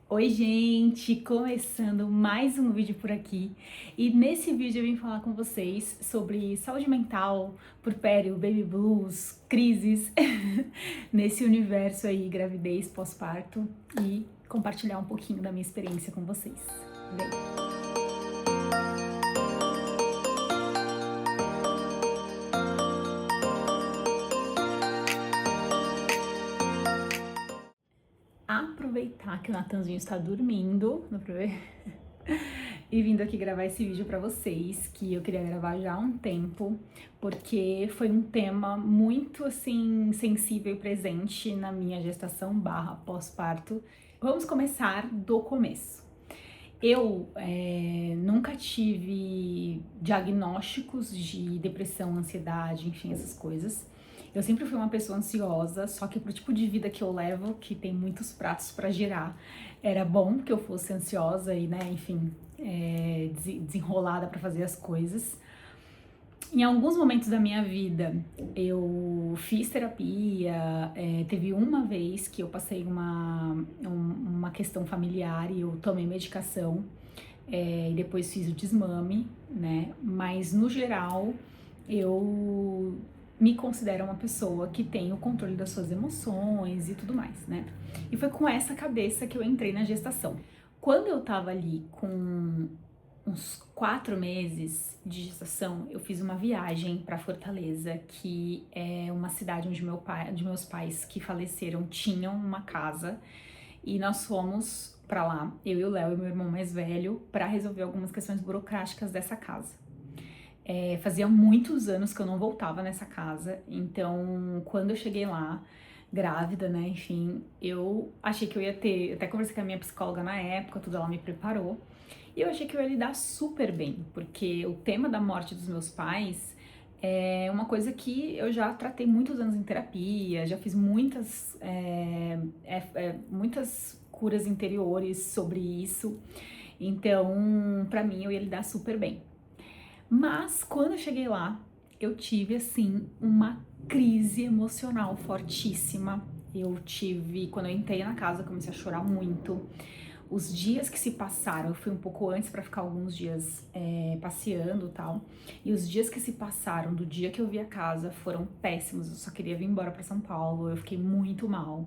Oi, gente! Começando mais um vídeo por aqui. E nesse vídeo eu vim falar com vocês sobre saúde mental, puerpério, baby blues, crises, nesse universo aí, gravidez, pós-parto, e compartilhar um pouquinho da minha experiência com vocês. Vem! Aproveitar que o Natanzinho está dormindo, dá pra ver? E vindo aqui gravar esse vídeo pra vocês, que eu queria gravar já há um tempo, porque foi um tema muito, assim, sensível e presente na minha gestação barra pós-parto. Vamos começar do começo. Eu nunca tive diagnósticos de depressão, ansiedade, enfim, essas coisas. Eu sempre fui uma pessoa ansiosa, só que pro tipo de vida que eu levo, que tem muitos pratos pra girar, era bom que eu fosse ansiosa e, né, enfim, desenrolada pra fazer as coisas. Em alguns momentos da minha vida, eu fiz terapia, teve uma vez que eu passei uma questão familiar e eu tomei medicação, e depois fiz o desmame, né? Mas, no geral, eu me considero uma pessoa que tem o controle das suas emoções e tudo mais, né? E foi com essa cabeça que eu entrei na gestação. Quando eu tava ali com uns 4 meses de gestação, eu fiz uma viagem para Fortaleza, que é uma cidade onde meus pais que faleceram tinham uma casa, e nós fomos para lá, eu e o Léo e meu irmão mais velho, para resolver algumas questões burocráticas dessa casa. Fazia muitos anos que eu não voltava nessa casa, então quando eu cheguei lá, grávida, né, enfim, eu achei que eu ia ter, até conversei com a minha psicóloga na época, tudo ela me preparou, e eu achei que eu ia lidar super bem, porque o tema da morte dos meus pais é uma coisa que eu já tratei muitos anos em terapia, já fiz muitas curas interiores sobre isso, então pra mim eu ia lidar super bem. Mas quando eu cheguei lá, eu tive assim uma crise emocional fortíssima. Quando eu entrei na casa, eu comecei a chorar muito. Os dias que se passaram, eu fui um pouco antes para ficar alguns dias passeando e tal. E os dias que se passaram do dia que eu vi a casa foram péssimos. Eu só queria vir embora para São Paulo. Eu fiquei muito mal.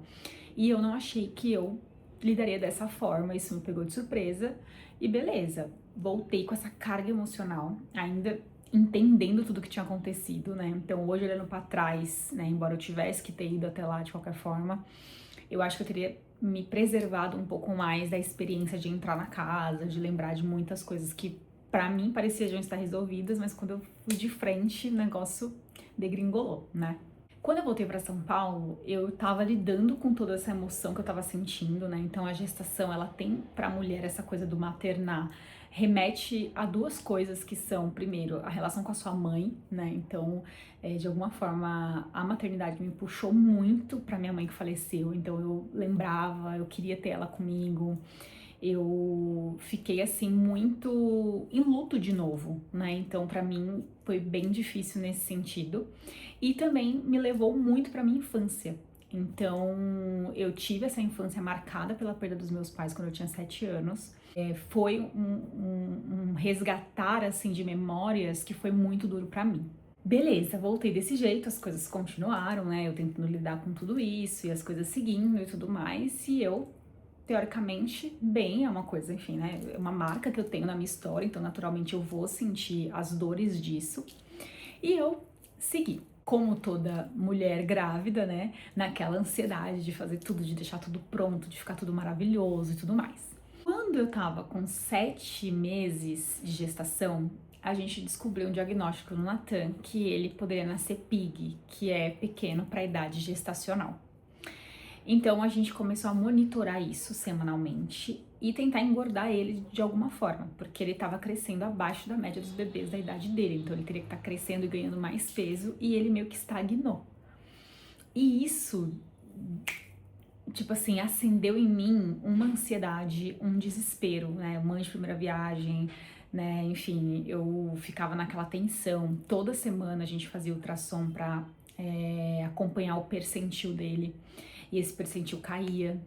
E eu não achei que eu lidaria dessa forma. Isso me pegou de surpresa. E beleza, voltei com essa carga emocional, ainda entendendo tudo que tinha acontecido, né? Então hoje olhando para trás, né, embora eu tivesse que ter ido até lá de qualquer forma, eu acho que eu teria me preservado um pouco mais da experiência de entrar na casa, de lembrar de muitas coisas que pra mim pareciam já estar resolvidas, mas quando eu fui de frente, o negócio degringolou, né? Quando eu voltei para São Paulo, eu tava lidando com toda essa emoção que eu tava sentindo, né? Então a gestação, ela tem pra mulher essa coisa do maternar, remete a duas coisas que são, primeiro, a relação com a sua mãe, né? Então, de alguma forma, a maternidade me puxou muito pra minha mãe que faleceu, então eu lembrava, eu queria ter ela comigo. Eu fiquei assim muito em luto de novo, né? Então pra mim foi bem difícil nesse sentido. E também me levou muito pra minha infância. Então eu tive essa infância marcada pela perda dos meus pais quando eu tinha 7 anos. Foi um resgatar assim de memórias que foi muito duro pra mim. Beleza, voltei desse jeito, as coisas continuaram, né? Eu tentando lidar com tudo isso e as coisas seguindo e tudo mais, e eu teoricamente, bem, é uma coisa, enfim, né? É uma marca que eu tenho na minha história, então naturalmente eu vou sentir as dores disso. E eu segui, como toda mulher grávida, né? Naquela ansiedade de fazer tudo, de deixar tudo pronto, de ficar tudo maravilhoso e tudo mais. Quando eu tava com 7 meses de gestação, a gente descobriu um diagnóstico no Natan que ele poderia nascer PIG, que é pequeno para a idade gestacional. Então a gente começou a monitorar isso semanalmente e tentar engordar ele de alguma forma, porque ele estava crescendo abaixo da média dos bebês da idade dele, então ele teria que estar crescendo e ganhando mais peso e ele meio que estagnou. E isso, tipo assim, acendeu em mim uma ansiedade, um desespero, né? Mãe de primeira viagem, né? Enfim, eu ficava naquela tensão. Toda semana a gente fazia ultrassom pra acompanhar o percentil dele e esse percentil caía.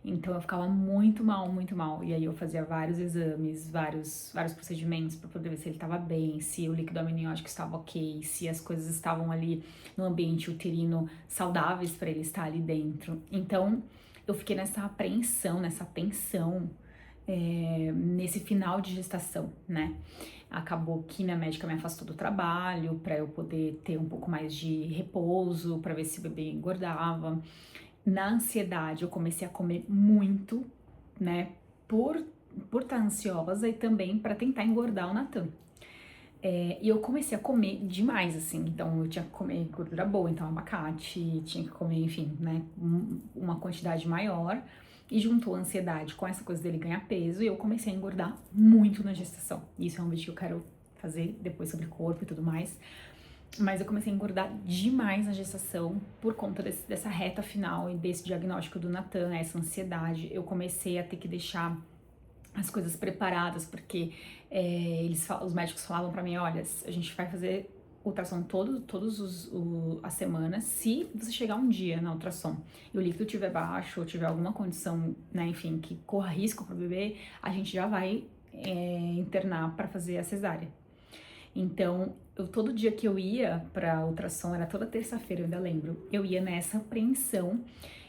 Então eu ficava muito mal, muito mal. E aí eu fazia vários exames, vários procedimentos para poder ver se ele estava bem, se o líquido amniótico estava ok, se as coisas estavam ali no ambiente uterino saudáveis para ele estar ali dentro. Então eu fiquei nessa apreensão, nessa tensão, nesse final de gestação, né? Acabou que minha médica me afastou do trabalho para eu poder ter um pouco mais de repouso, para ver se o bebê engordava. Na ansiedade, eu comecei a comer muito, né? Por estar ansiosa e também para tentar engordar o Natan. E eu comecei a comer demais, assim. Então, eu tinha que comer gordura boa, então abacate, tinha que comer, enfim, né? Uma quantidade maior. E juntou a ansiedade com essa coisa dele ganhar peso e eu comecei a engordar muito na gestação. Isso é um vídeo que eu quero fazer depois sobre corpo e tudo mais. Mas eu comecei a engordar demais na gestação por conta dessa reta final e desse diagnóstico do Natan, essa ansiedade. Eu comecei a ter que deixar as coisas preparadas, porque os médicos falavam pra mim, olha, a gente vai fazer ultrassom todas as semanas, se você chegar um dia na ultrassom e o líquido estiver baixo ou tiver alguma condição, né, enfim, que corra risco para o bebê, a gente já vai internar para fazer a cesárea. Então, todo dia que eu ia pra ultrassom, era toda terça-feira, eu ainda lembro, eu ia nessa apreensão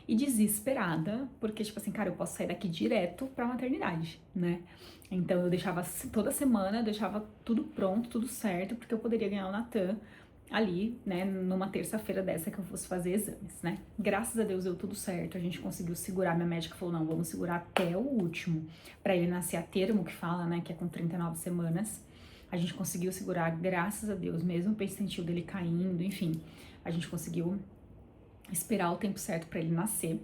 e desesperada, porque, tipo assim, cara, eu posso sair daqui direto pra maternidade, né? Então, eu deixava, toda semana, eu deixava tudo pronto, tudo certo, porque eu poderia ganhar o Natan ali, né, numa terça-feira dessa que eu fosse fazer exames, né? Graças a Deus deu tudo certo, a gente conseguiu segurar, minha médica falou, não, vamos segurar até o último, pra ele nascer a termo, que fala, né, que é com 39 semanas, a gente conseguiu segurar, graças a Deus, mesmo o percentil dele caindo, enfim, a gente conseguiu esperar o tempo certo para ele nascer.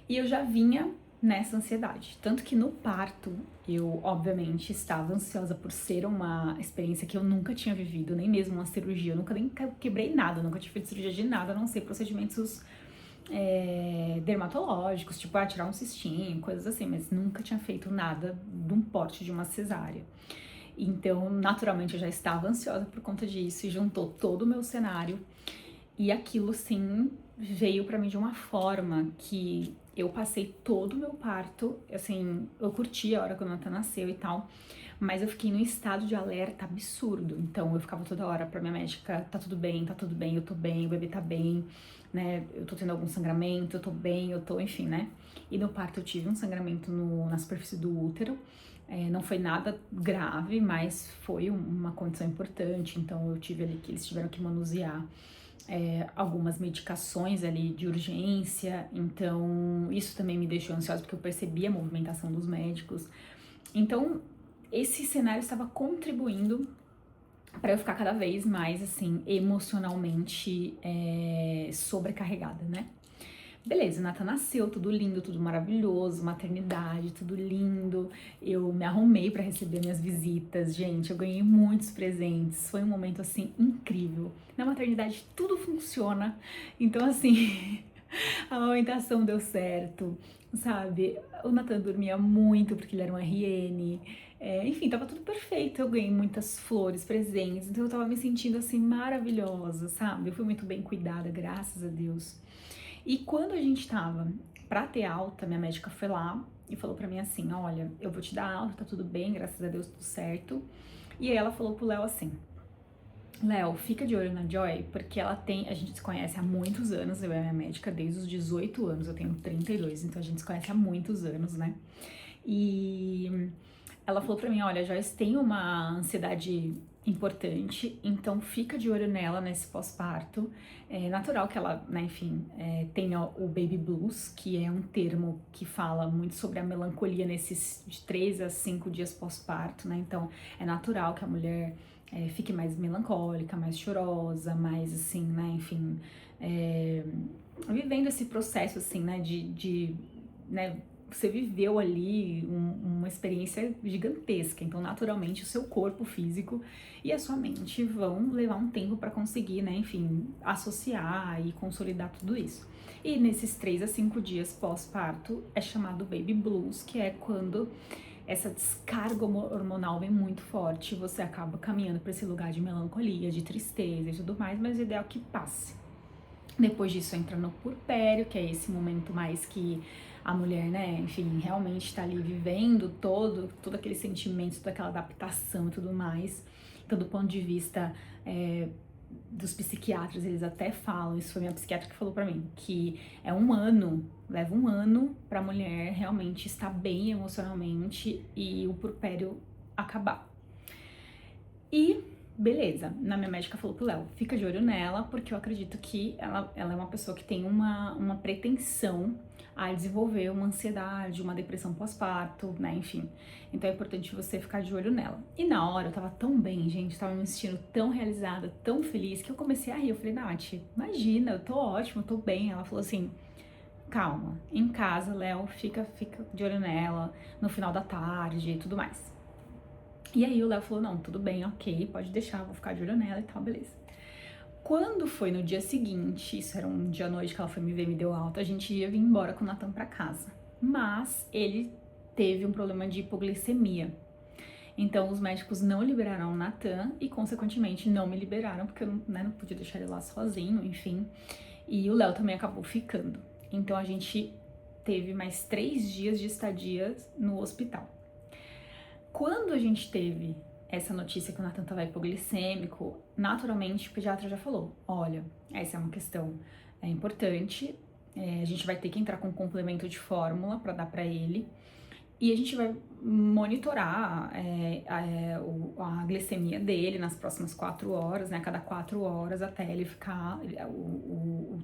E eu já vinha nessa ansiedade, tanto que no parto eu, obviamente, estava ansiosa por ser uma experiência que eu nunca tinha vivido, nem mesmo uma cirurgia, eu nunca nem quebrei nada, nunca tinha feito cirurgia de nada, a não ser procedimentos dermatológicos, tipo, tirar um cistinho, coisas assim, mas nunca tinha feito nada de um porte de uma cesárea. Então, naturalmente, eu já estava ansiosa por conta disso e juntou todo o meu cenário. E aquilo, sim, veio pra mim de uma forma que eu passei todo o meu parto, assim, eu curti a hora que o Natan nasceu e tal, mas eu fiquei num estado de alerta absurdo. Então, eu ficava toda hora pra minha médica, tá tudo bem, eu tô bem, o bebê tá bem, né, eu tô tendo algum sangramento, eu tô bem, enfim, né. E no parto eu tive um sangramento na superfície do útero, não foi nada grave, mas foi uma condição importante, então eu tive ali que eles tiveram que manusear algumas medicações ali de urgência, então isso também me deixou ansiosa porque eu percebi a movimentação dos médicos. Então esse cenário estava contribuindo para eu ficar cada vez mais assim emocionalmente sobrecarregada, né? Beleza, o Nathan nasceu, tudo lindo, tudo maravilhoso, maternidade, tudo lindo. Eu me arrumei para receber minhas visitas, gente. Eu ganhei muitos presentes. Foi um momento assim incrível. Na maternidade tudo funciona. Então, assim, a amamentação deu certo, sabe? O Nathan dormia muito porque ele era um RN. Enfim, tava tudo perfeito. Eu ganhei muitas flores, presentes. Então, eu tava me sentindo assim maravilhosa, sabe? Eu fui muito bem cuidada, graças a Deus. E quando a gente tava pra ter alta, minha médica foi lá e falou pra mim assim, olha, eu vou te dar alta, tá tudo bem, graças a Deus, tudo certo. E aí ela falou pro Léo assim, Léo, fica de olho na Joy, porque a gente se conhece há muitos anos, eu e a minha médica desde os 18 anos, eu tenho 32, então a gente se conhece há muitos anos, né? E ela falou pra mim, olha, a Joyce tem uma ansiedade importante, então fica de olho nela nesse pós-parto. É natural que ela, né, enfim, tenha o baby blues, que é um termo que fala muito sobre a melancolia nesses de 3 a 5 dias pós-parto, né? Então é natural que a mulher fique mais melancólica, mais chorosa, mais assim, né, enfim, vivendo esse processo assim, né, né, você viveu ali uma experiência gigantesca, então naturalmente o seu corpo físico e a sua mente vão levar um tempo para conseguir, né, enfim, associar e consolidar tudo isso. E nesses 3 a 5 dias pós-parto é chamado baby blues, que é quando essa descarga hormonal vem muito forte e você acaba caminhando para esse lugar de melancolia, de tristeza e tudo mais, mas o ideal é que passe. Depois disso entra no puerpério, que é esse momento mais que a mulher, né, enfim, realmente tá ali vivendo todo aquele sentimento, toda aquela adaptação e tudo mais. Então, do ponto de vista dos psiquiatras, eles até falam, isso foi minha psiquiatra que falou pra mim, que leva um ano pra mulher realmente estar bem emocionalmente e o puerpério acabar. E beleza, na minha médica falou pro Léo, fica de olho nela, porque eu acredito que ela é uma pessoa que tem uma pretensão a desenvolver uma ansiedade, uma depressão pós-parto, né, enfim. Então é importante você ficar de olho nela. E na hora eu tava tão bem, gente, tava me sentindo tão realizada, tão feliz, que eu comecei a rir. Eu falei, Nath, imagina, eu tô ótima, eu tô bem. Ela falou assim, calma, em casa, Léo, fica de olho nela, no final da tarde e tudo mais. E aí o Léo falou, não, tudo bem, ok, pode deixar, vou ficar de olho nela e tal, beleza. Quando foi no dia seguinte, isso era um dia à noite que ela foi me ver, me deu alta, a gente ia vir embora com o Natan pra casa. Mas ele teve um problema de hipoglicemia. Então os médicos não liberaram o Natan e, consequentemente, não me liberaram, porque eu não podia deixar ele lá sozinho, enfim. E o Léo também acabou ficando. Então a gente teve mais 3 dias de estadia no hospital. Quando a gente teve essa notícia que o Natan estava hipoglicêmico, naturalmente o pediatra já falou, olha, essa é uma questão importante, a gente vai ter que entrar com um complemento de fórmula para dar para ele, e a gente vai monitorar a glicemia dele nas próximas 4 horas, né, cada 4 horas, até ele ficar,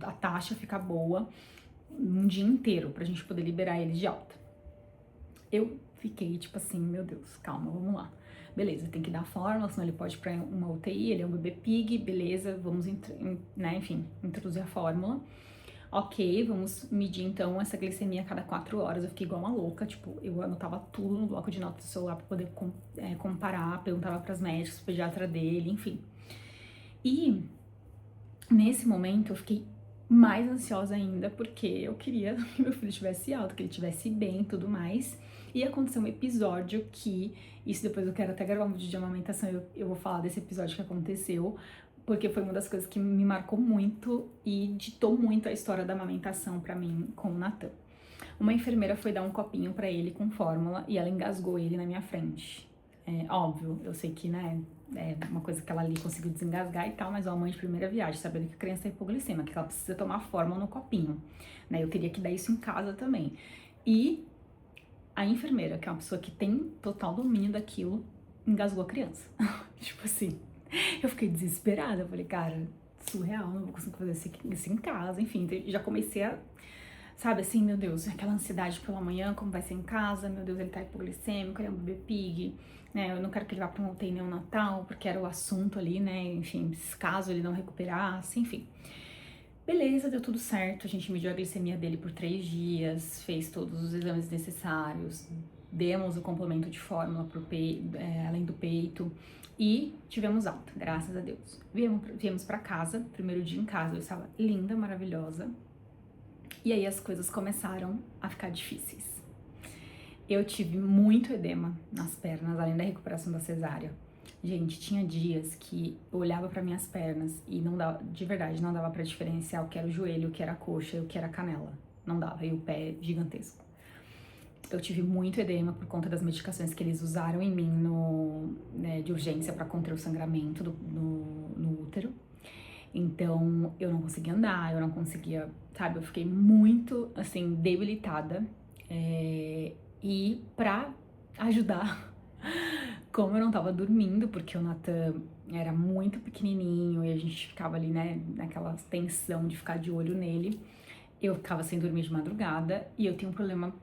a taxa ficar boa um dia inteiro, pra gente poder liberar ele de alta. Eu fiquei tipo assim, meu Deus, calma, vamos lá. Beleza, tem que dar a fórmula, senão ele pode ir pra uma UTI, ele é um bebê pig, beleza, vamos, né, enfim, introduzir a fórmula. Ok, vamos medir então essa glicemia a cada 4 horas. Eu fiquei igual uma louca, tipo, eu anotava tudo no bloco de notas do celular pra poder comparar, perguntava pras médicas, pro pediatra dele, enfim. E nesse momento eu fiquei mais ansiosa ainda, porque eu queria que meu filho estivesse alto, que ele estivesse bem e tudo mais. E aconteceu um episódio que, isso depois eu quero até gravar um vídeo de amamentação, eu vou falar desse episódio que aconteceu, porque foi uma das coisas que me marcou muito e ditou muito a história da amamentação pra mim com o Natan. Uma enfermeira foi dar um copinho pra ele com fórmula e ela engasgou ele na minha frente. Óbvio, eu sei que, né, é uma coisa que ela ali conseguiu desengasgar e tal, mas uma mãe de primeira viagem, sabendo que a criança é hipoglicêmica, que ela precisa tomar fórmula no copinho, né, eu teria que dar isso em casa também. E a enfermeira, que é uma pessoa que tem total domínio daquilo, engasgou a criança. Tipo assim, eu fiquei desesperada, eu falei, cara, surreal, não vou conseguir fazer isso em casa, enfim, já comecei a, sabe assim, meu Deus, aquela ansiedade pela manhã, como vai ser em casa, meu Deus, ele tá hipoglicêmico, ele é um bebê pig, né, eu não quero que ele vá pra uma UTI neonatal, porque era o assunto ali, né, enfim, caso ele não recuperasse, enfim. Beleza, deu tudo certo, a gente mediu a glicemia dele por 3 dias, fez todos os exames necessários, demos o complemento de fórmula pro além do peito e tivemos alta, graças a Deus. Viemos pra casa, primeiro dia em casa, eu estava linda, maravilhosa, e aí as coisas começaram a ficar difíceis. Eu tive muito edema nas pernas, além da recuperação da cesárea. Gente, tinha dias que eu olhava para minhas pernas e não dava, de verdade, não dava para diferenciar o que era o joelho, o que era a coxa e o que era a canela. Não dava, e o pé gigantesco. Eu tive muito edema por conta das medicações que eles usaram em mim de urgência para conter o sangramento no útero. Então, eu não conseguia andar, eu não conseguia, sabe, eu fiquei muito, assim, debilitada. E pra ajudar, como eu não tava dormindo, porque o Natan era muito pequenininho e a gente ficava ali, né, naquela tensão de ficar de olho nele, eu ficava sem dormir de madrugada e eu tenho um problema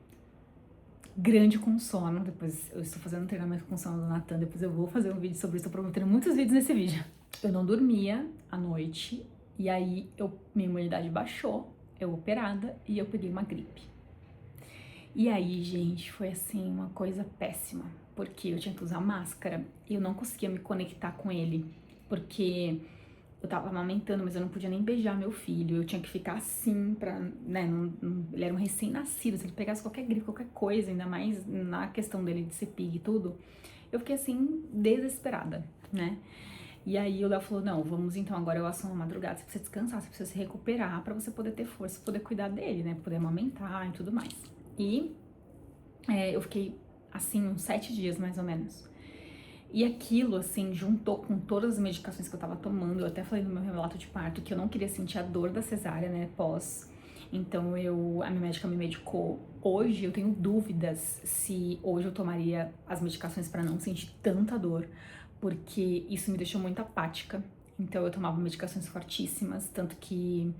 grande com sono. Depois eu estou fazendo um treinamento com sono do Natan, depois eu vou fazer um vídeo sobre isso, tô prometendo muitos vídeos nesse vídeo. Eu não dormia à noite e aí minha imunidade baixou, eu operada e eu peguei uma gripe. E aí, gente, foi assim uma coisa péssima, porque eu tinha que usar máscara e eu não conseguia me conectar com ele, porque eu tava amamentando, mas eu não podia nem beijar meu filho, eu tinha que ficar assim pra, né, ele era um recém-nascido, se ele pegasse qualquer gripe, qualquer coisa, ainda mais na questão dele de ser pig e tudo, eu fiquei assim, desesperada, né? E aí o Léo falou, não, vamos então, agora eu assumo a madrugada, você precisa descansar, você precisa se recuperar pra você poder ter força, poder cuidar dele, né, poder amamentar e tudo mais. E eu fiquei, assim, uns 7 dias, mais ou menos. E aquilo, assim, juntou com todas as medicações que eu tava tomando. Eu até falei no meu relato de parto que eu não queria sentir a dor da cesárea, né, pós. Então a minha médica me medicou. Hoje eu tenho dúvidas se hoje eu tomaria as medicações pra não sentir tanta dor, porque isso me deixou muito apática. Então eu tomava medicações fortíssimas, tanto que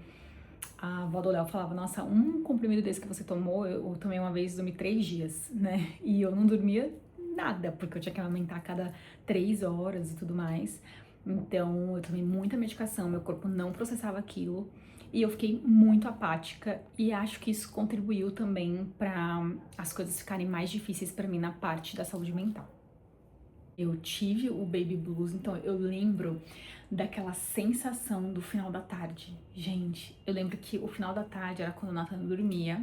a avó do Léo falava, nossa, um comprimido desse que você tomou, eu tomei uma vez, dormi 3 dias, né? E eu não dormia nada, porque eu tinha que amamentar a cada 3 horas e tudo mais. Então eu tomei muita medicação, meu corpo não processava aquilo. E eu fiquei muito apática e acho que isso contribuiu também para as coisas ficarem mais difíceis para mim na parte da saúde mental. Eu tive o baby blues, então eu lembro daquela sensação do final da tarde. Gente, eu lembro que o final da tarde era quando o Nathan dormia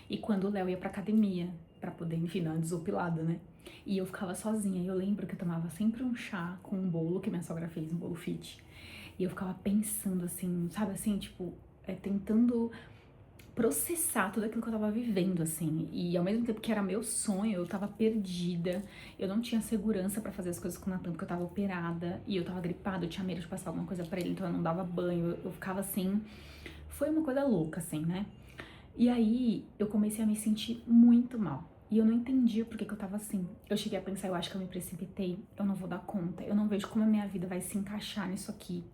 e quando o Léo ia pra academia, pra poder, enfim, dar uma desopilada, né? E eu ficava sozinha. E eu lembro que eu tomava sempre um chá com um bolo que minha sogra fez, um bolo fit. E eu ficava pensando assim, sabe assim, tipo, tentando processar tudo aquilo que eu tava vivendo, assim. E ao mesmo tempo que era meu sonho, eu tava perdida. Eu não tinha segurança pra fazer as coisas com o Natan, porque eu tava operada e eu tava gripada, eu tinha medo de passar alguma coisa pra ele, então eu não dava banho. Eu ficava assim. Foi uma coisa louca, assim, né? E aí eu comecei a me sentir muito mal. E eu não entendia por que eu tava assim. Eu cheguei a pensar, eu acho que eu me precipitei, eu não vou dar conta, eu não vejo como a minha vida vai se encaixar nisso aqui.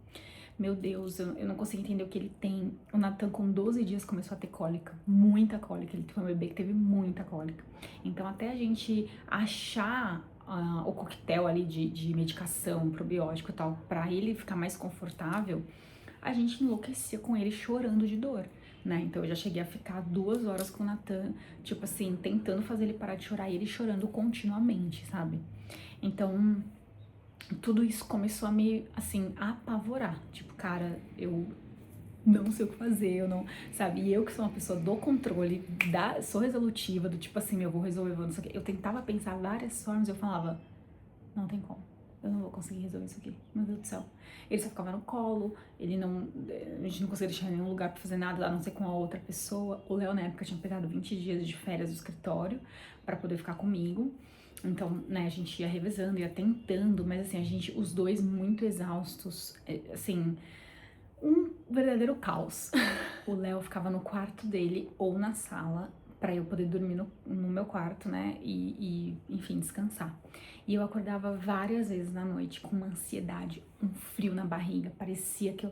Meu Deus, eu não consigo entender o que ele tem. O Nathan, com 12 dias, começou a ter cólica. Muita cólica. Ele foi um bebê que teve muita cólica. Então, até a gente achar o coquetel ali de medicação, probiótico e tal, pra ele ficar mais confortável, a gente enlouquecia com ele chorando de dor, né? Então, eu já cheguei a ficar 2 horas com o Nathan, tipo assim, tentando fazer ele parar de chorar e ele chorando continuamente, sabe? Então, tudo isso começou a me, assim, apavorar. Tipo, cara, eu não sei o que fazer, eu não, sabe? E eu que sou uma pessoa do controle, sou resolutiva, do tipo assim, eu vou resolver, eu vou não sei o quê. Eu tentava pensar várias formas, eu falava, não tem como. Eu não vou conseguir resolver isso aqui, meu Deus do céu. Ele só ficava no colo, ele não. A gente não conseguia deixar em nenhum lugar pra fazer nada, a não ser com a outra pessoa. O Léo, na época, tinha pegado 20 dias de férias do escritório pra poder ficar comigo. Então, né, a gente ia revezando, ia tentando, mas assim, os dois muito exaustos, assim, um verdadeiro caos. O Léo ficava no quarto dele ou na sala pra eu poder dormir no meu quarto, né, enfim, descansar. E eu acordava várias vezes na noite com uma ansiedade, um frio na barriga, parecia que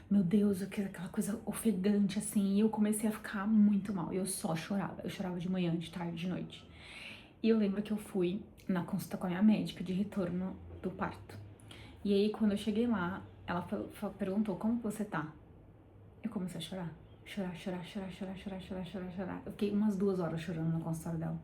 meu Deus, aquela coisa ofegante assim, e eu comecei a ficar muito mal. Eu só chorava, eu chorava de manhã, de tarde, de noite. E eu lembro que eu fui na consulta com a minha médica de retorno do parto. E aí, quando eu cheguei lá, ela perguntou, como você tá? Eu comecei a chorar. Chorar, chorar, chorar, chorar, chorar, chorar, chorar, chorar. Eu fiquei umas 2 horas chorando no consultório dela.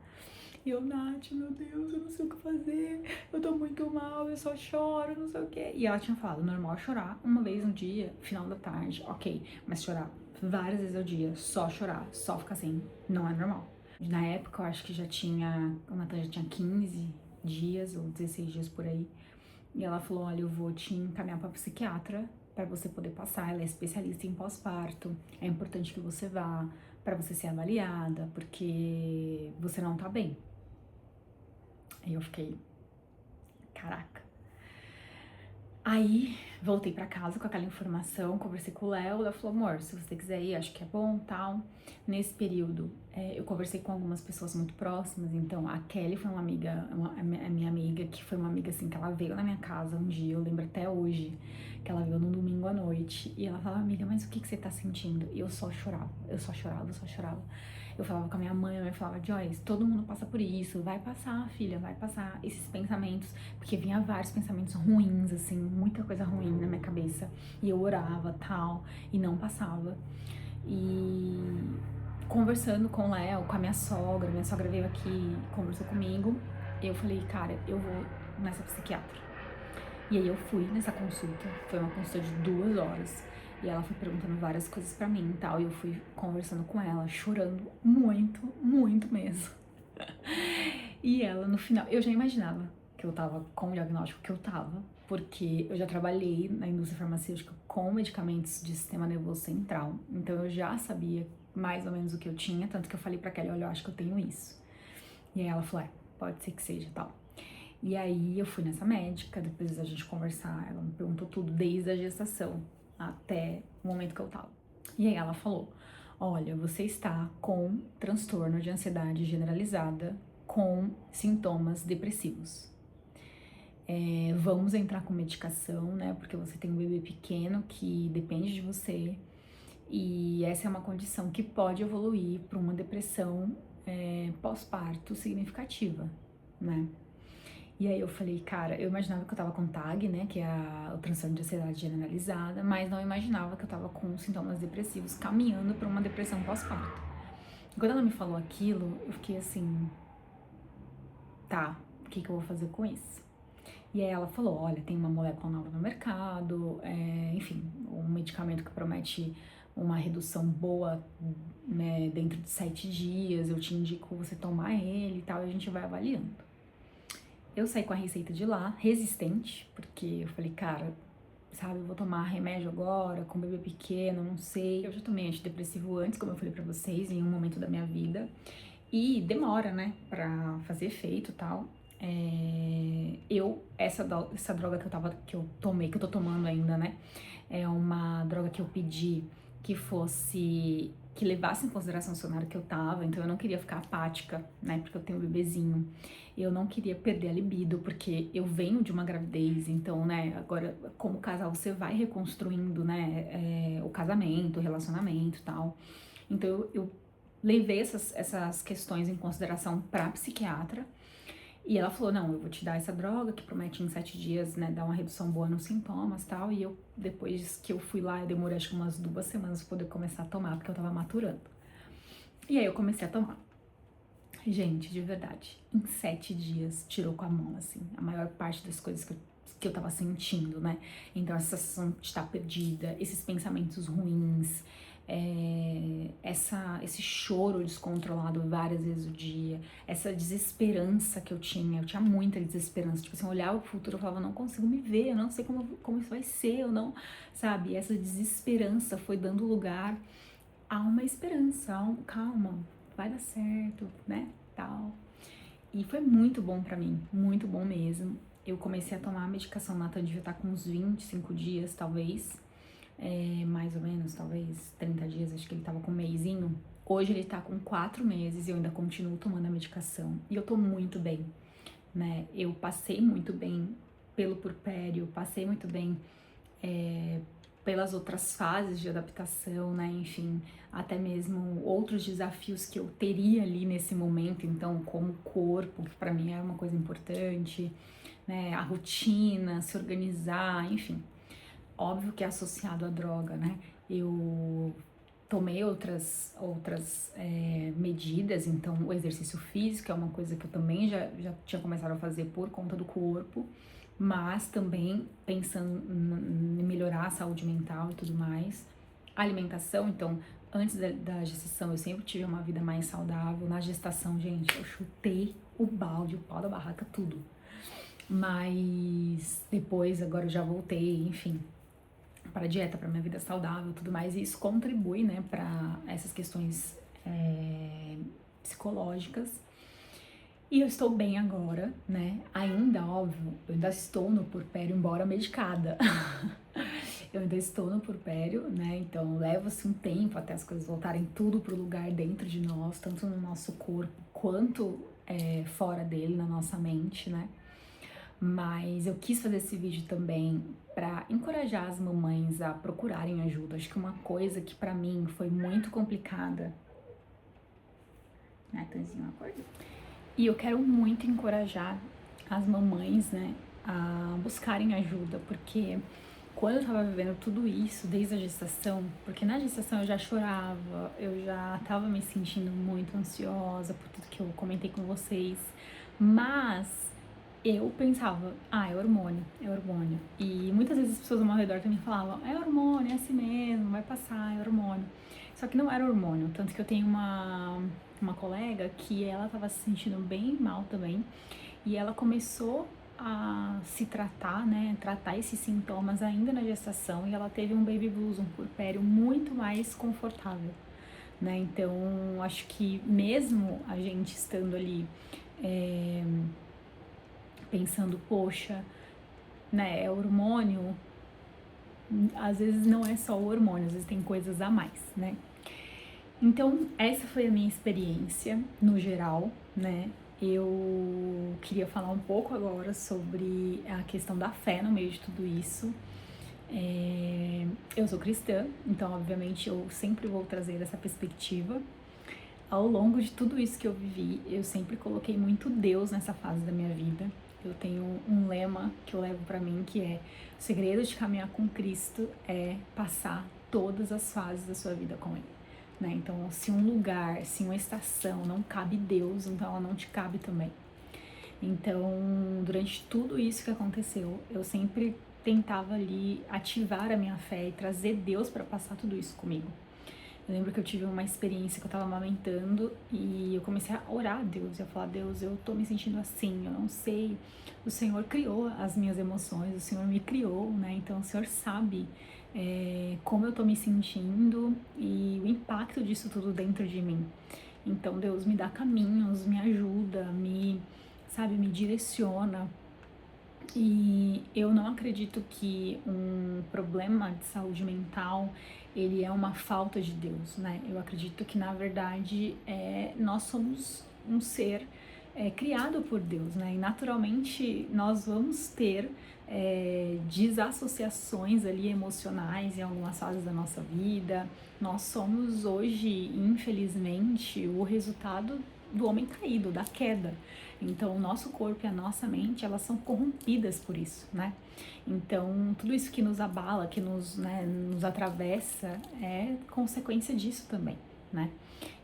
E eu, Nath, meu Deus, eu não sei o que fazer. Eu tô muito mal, eu só choro, não sei o quê. E ela tinha falado, normal chorar uma vez no dia, final da tarde, ok. Mas chorar várias vezes ao dia, só chorar, só ficar assim, não é normal. Na época, eu acho que o Nathan já tinha 15 dias ou 16 dias por aí. E ela falou, olha, eu vou te encaminhar pra psiquiatra pra você poder passar. Ela é especialista em pós-parto. É importante que você vá pra você ser avaliada, porque você não tá bem. Aí eu fiquei, caraca. Aí, voltei pra casa com aquela informação, conversei com o Léo falou, amor, se você quiser ir, acho que é bom, tal. Nesse período, eu conversei com algumas pessoas muito próximas, então a Kelly foi uma amiga, a minha amiga, que foi uma amiga assim, que ela veio na minha casa um dia, eu lembro até hoje, que ela veio num domingo à noite, e ela falava, amiga, mas o que você tá sentindo? E eu só chorava, eu só chorava, eu só chorava. Eu falava com a minha mãe falava, Joyce, todo mundo passa por isso, vai passar, filha, vai passar esses pensamentos, porque vinha vários pensamentos ruins, assim, muita coisa ruim na minha cabeça, e eu orava, tal, e não passava. E conversando com o Léo, com a minha sogra veio aqui, conversou comigo, eu falei, cara, eu vou nessa psiquiatra. E aí eu fui nessa consulta, foi uma consulta de 2 horas, e ela foi perguntando várias coisas pra mim e tal, e eu fui conversando com ela, chorando muito, muito mesmo. E ela, no final, eu já imaginava que eu tava com o diagnóstico que eu tava, porque eu já trabalhei na indústria farmacêutica com medicamentos de sistema nervoso central, então eu já sabia mais ou menos o que eu tinha, tanto que eu falei pra Kelly, olha, eu acho que eu tenho isso. E aí ela falou, pode ser que seja, tal. E aí eu fui nessa médica, depois da gente conversar, ela me perguntou tudo, desde a gestação até o momento que eu tava. E aí ela falou, olha, você está com transtorno de ansiedade generalizada com sintomas depressivos. Vamos entrar com medicação, né, porque você tem um bebê pequeno que depende de você, e essa é uma condição que pode evoluir para uma depressão pós-parto significativa, né. E aí eu falei, cara, eu imaginava que eu tava com TAG, né, que é o transtorno de ansiedade generalizada, mas não imaginava que eu tava com sintomas depressivos caminhando para uma depressão pós-parto. Quando ela me falou aquilo, eu fiquei assim, tá, o que eu vou fazer com isso? E aí ela falou, olha, tem uma molécula nova no mercado, enfim, um medicamento que promete uma redução boa, né, dentro de 7 dias, eu te indico você tomar ele e tal, e a gente vai avaliando. Eu saí com a receita de lá, resistente, porque eu falei, cara, sabe, eu vou tomar remédio agora, com bebê pequeno, não sei. Eu já tomei antidepressivo antes, como eu falei pra vocês, em um momento da minha vida, e demora, né, pra fazer efeito e tal. Essa droga que eu tomei, que eu tô tomando ainda, né, é uma droga que eu pedi que levasse em consideração o cenário que eu tava, então eu não queria ficar apática, né, porque eu tenho um bebezinho, eu não queria perder a libido, porque eu venho de uma gravidez, então, né, agora, como casal, você vai reconstruindo, né, o casamento, o relacionamento e tal, então eu levei essas questões em consideração pra psiquiatra, e ela falou, não, eu vou te dar essa droga que promete em 7 dias, né, dar uma redução boa nos sintomas e tal. E eu, depois que eu fui lá, eu demorei acho que umas 2 semanas pra poder começar a tomar, porque eu tava maturando. E aí eu comecei a tomar. Gente, de verdade, em 7 dias tirou com a mão, assim, a maior parte das coisas que eu tava sentindo, né? Então, essa sensação de estar perdida, esses pensamentos ruins, esse choro descontrolado várias vezes o dia, essa desesperança que eu tinha muita desesperança, tipo assim, eu olhava pro futuro e falava, não consigo me ver, eu não sei como isso vai ser, eu não, sabe, essa desesperança foi dando lugar a uma esperança, calma, vai dar certo, né, tal, e foi muito bom pra mim, muito bom mesmo. Eu comecei a tomar a medicação, Nathan devia estar com uns 25 dias, talvez, mais ou menos, talvez 30 dias, acho que ele tava com um mesinho. Hoje ele tá com 4 meses e eu ainda continuo tomando a medicação. E eu tô muito bem, né? Eu passei muito bem pelo puerpério, passei muito bem pelas outras fases de adaptação, né? Enfim, até mesmo outros desafios que eu teria ali nesse momento, então, como corpo, que pra mim é uma coisa importante, né? A rotina, se organizar, enfim. Óbvio que é associado à droga, né? Eu tomei outras medidas, então o exercício físico é uma coisa que eu também já tinha começado a fazer por conta do corpo, mas também pensando em melhorar a saúde mental e tudo mais. A alimentação, então, antes da gestação eu sempre tive uma vida mais saudável. Na gestação, gente, eu chutei o balde, o pau da barraca, tudo. Mas depois, agora eu já voltei, enfim, para dieta, para minha vida saudável e tudo mais, e isso contribui, né, para essas questões psicológicas. E eu estou bem agora, né, ainda, óbvio, eu ainda estou no puerpério, embora medicada. Eu ainda estou no puerpério, né, então leva-se um tempo até as coisas voltarem tudo pro lugar dentro de nós, tanto no nosso corpo, quanto fora dele, na nossa mente, né. Mas eu quis fazer esse vídeo também para encorajar as mamães a procurarem ajuda. Acho que uma coisa que para mim foi muito complicada. Natanzinho, acordou. E eu quero muito encorajar as mamães, né, a buscarem ajuda, porque quando eu tava vivendo tudo isso, desde a gestação, porque na gestação eu já chorava, eu já tava me sentindo muito ansiosa por tudo que eu comentei com vocês, mas eu pensava, é hormônio, é hormônio. E muitas vezes as pessoas ao meu redor também falavam, é hormônio, é assim mesmo, vai passar, é hormônio. Só que não era hormônio, tanto que eu tenho uma colega que ela tava se sentindo bem mal também, e ela começou a se tratar, né, tratar esses sintomas ainda na gestação, e ela teve um baby blues, um puerpério muito mais confortável, né? Então, acho que mesmo a gente estando ali pensando, poxa, né, é hormônio, às vezes não é só o hormônio, às vezes tem coisas a mais, né? Então, essa foi a minha experiência no geral, né? Eu queria falar um pouco agora sobre a questão da fé no meio de tudo isso. Eu sou cristã, então, obviamente, eu sempre vou trazer essa perspectiva. Ao longo de tudo isso que eu vivi, eu sempre coloquei muito Deus nessa fase da minha vida. Eu tenho um lema que eu levo pra mim, que é: o segredo de caminhar com Cristo é passar todas as fases da sua vida com Ele, né? Então, se um lugar, se uma estação não cabe Deus, então ela não te cabe também. Então, durante tudo isso que aconteceu, eu sempre tentava ali ativar a minha fé e trazer Deus para passar tudo isso comigo. Eu lembro que eu tive uma experiência que eu tava amamentando e eu comecei a orar a Deus, e a falar: Deus, eu tô me sentindo assim, eu não sei, o Senhor criou as minhas emoções, o Senhor me criou, né? Então o Senhor sabe como eu tô me sentindo e o impacto disso tudo dentro de mim. Então, Deus, me dá caminhos, me ajuda, me direciona. E eu não acredito que um problema de saúde mental ele é uma falta de Deus, né? Eu acredito que, na verdade, nós somos um ser criado por Deus, né? E naturalmente nós vamos ter desassociações ali emocionais em algumas fases da nossa vida. Nós somos hoje, infelizmente, o resultado do homem caído, da queda. Então, o nosso corpo e a nossa mente, elas são corrompidas por isso, né? Então, tudo isso que nos abala, que nos atravessa, é consequência disso também, né?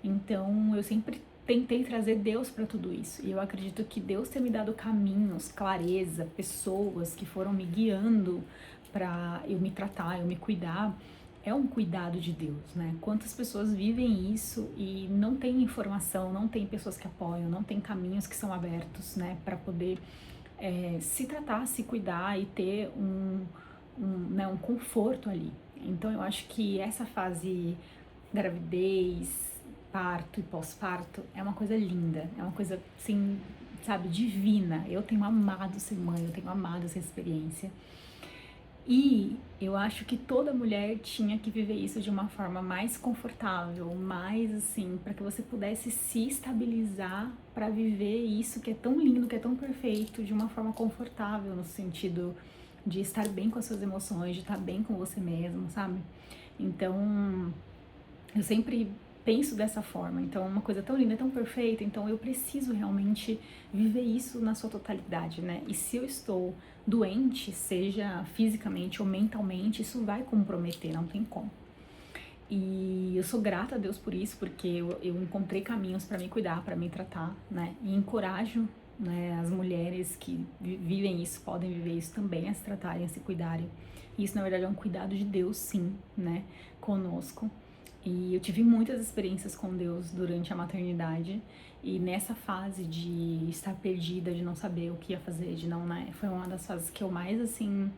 Então, eu sempre tentei trazer Deus para tudo isso. E eu acredito que Deus ter me dado caminhos, clareza, pessoas que foram me guiando para eu me tratar, eu me cuidar, é um cuidado de Deus, né? Quantas pessoas vivem isso e não tem informação, não tem pessoas que apoiam, não tem caminhos que são abertos, né, para poder se tratar, se cuidar e ter um conforto ali. Então eu acho que essa fase gravidez, parto e pós-parto é uma coisa linda, é uma coisa assim, sabe, divina. Eu tenho amado ser mãe, eu tenho amado essa experiência. E eu acho que toda mulher tinha que viver isso de uma forma mais confortável, mais assim, para que você pudesse se estabilizar para viver isso que é tão lindo, que é tão perfeito, de uma forma confortável, no sentido de estar bem com as suas emoções, de estar bem com você mesmo, sabe? Então, eu sempre penso dessa forma. Então, é uma coisa tão linda, tão perfeita, então eu preciso realmente viver isso na sua totalidade, né? E se eu estou doente, seja fisicamente ou mentalmente, isso vai comprometer, não tem como. E eu sou grata a Deus por isso, porque eu encontrei caminhos para me cuidar, para me tratar, né? E encorajo, né, as mulheres que vivem isso, podem viver isso também, a se tratarem, a se cuidarem. E isso, na verdade, é um cuidado de Deus, sim, né, conosco. E eu tive muitas experiências com Deus durante a maternidade. E nessa fase de estar perdida, de não saber o que ia fazer, de não, né, foi uma das fases que eu mais, assim,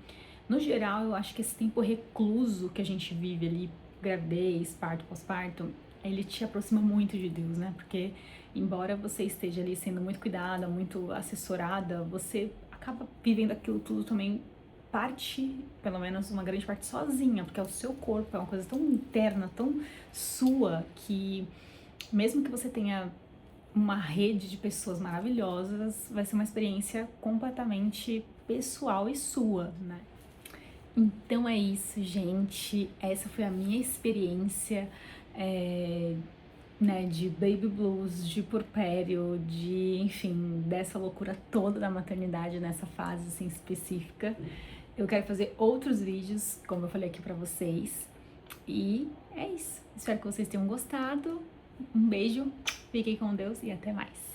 no geral, eu acho que esse tempo recluso que a gente vive ali, gravidez, parto, pós-parto, ele te aproxima muito de Deus, né? Porque embora você esteja ali sendo muito cuidada, muito assessorada, você acaba vivendo aquilo tudo também parte, pelo menos uma grande parte, sozinha, porque é o seu corpo, é uma coisa tão interna, tão sua, que mesmo que você tenha uma rede de pessoas maravilhosas, vai ser uma experiência completamente pessoal e sua, né? Então é isso, gente. Essa foi a minha experiência, né, de baby blues, de puerpério, de, enfim, dessa loucura toda da maternidade nessa fase assim específica. Eu quero fazer outros vídeos, como eu falei aqui pra vocês. E é isso. Espero que vocês tenham gostado. Um beijo, fiquem com Deus e até mais.